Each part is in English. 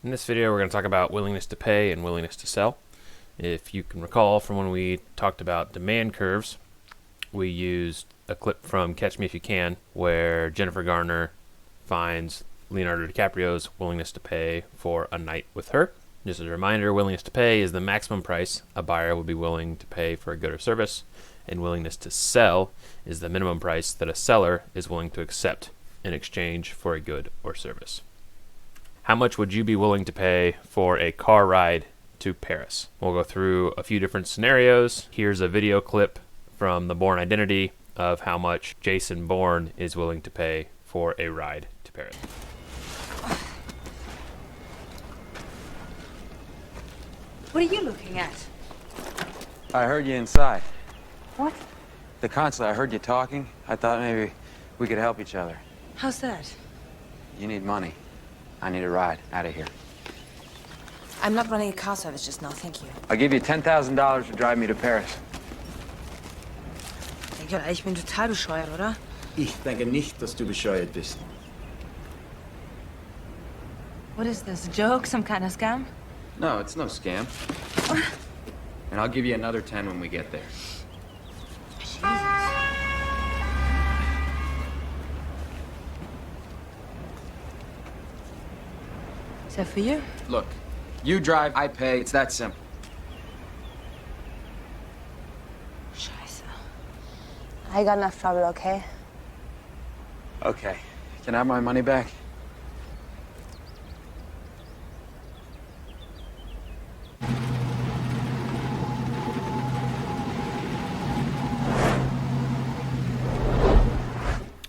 In this video, we're going to talk about willingness to pay and willingness to sell. If you can recall from when we talked about demand curves, we used a clip from Catch Me If You Can where Jennifer Garner finds Leonardo DiCaprio's willingness to pay for a night with her. Just as a reminder, willingness to pay is the maximum price a buyer would be willing to pay for a good or service, and willingness to sell is the minimum price that a seller is willing to accept in exchange for a good or service. How much would you be willing to pay for a car ride to Paris? We'll go through a few different scenarios. Here's a video clip from The Bourne Identity of how much Jason Bourne is willing to pay for a ride to Paris. What are you looking at? I heard you inside. What? The consulate, I heard you talking. I thought maybe we could help each other. How's that? You need money. I need a ride out of here. I'm not running a car service just now, thank you. I'll give you $10,000 to drive me to Paris. Ich bin total bescheuert, oder? Ich denke nicht, dass du bescheuert bist. What is this, a joke? Some kind of scam? No, it's no scam. And I'll give you another 10 when we get there. Jesus. Is that for you? Look, you drive, I pay. It's that simple. Scheiße. I got enough trouble, okay? Okay. Can I have my money back?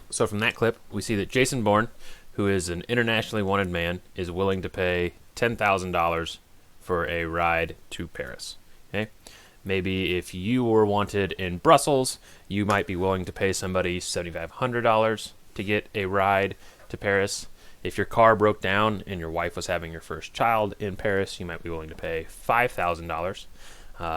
So from that clip, we see that Jason Bourne, who is an internationally wanted man, is willing to pay $10,000 for a ride to Paris. Okay? Maybe if you were wanted in Brussels, you might be willing to pay somebody $7,500 to get a ride to Paris. If your car broke down and your wife was having your first child in Paris, you might be willing to pay $5,000.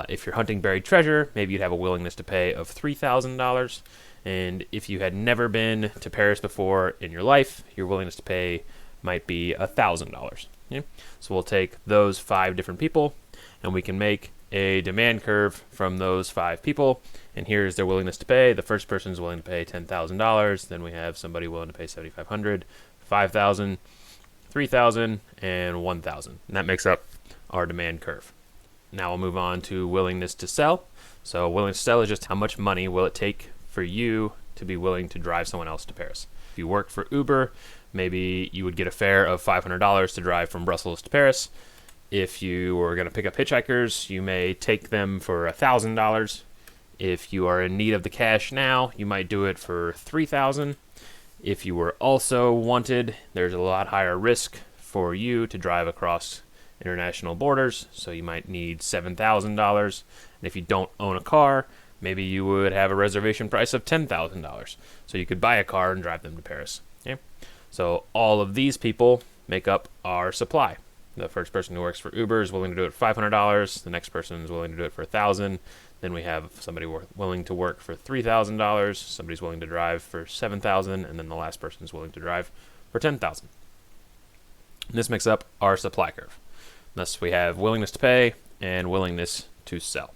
If you're hunting buried treasure, maybe you'd have a willingness to pay of $3,000. And if you had never been to Paris before in your life, your willingness to pay might be $1,000. Okay? So we'll take those 5 different people, and we can make a demand curve from those 5 people. And here's their willingness to pay. The first person is willing to pay $10,000. Then we have somebody willing to pay $7,500, $5,000, $3,000, and $1,000. And that makes up our demand curve. Now we'll move on to willingness to sell. So willingness to sell is just how much money will it take for you to be willing to drive someone else to Paris. If you work for Uber, maybe you would get a fare of $500 to drive from Brussels to Paris. If you were going to pick up hitchhikers, you may take them for $1,000. If you are in need of the cash now, you might do it for $3,000. If you were also wanted, there's a lot higher risk for you to drive across international borders, so you might need $7,000. And if you don't own a car, maybe you would have a reservation price of $10,000. So you could buy a car and drive them to Paris. Okay? So all of these people make up our supply. The first person who works for Uber is willing to do it for $500. The next person is willing to do it for $1,000. Then we have somebody willing to work for $3,000. Somebody's willing to drive for $7,000. And then the last person is willing to drive for $10,000. This makes up our supply curve. Thus we have willingness to pay and willingness to sell.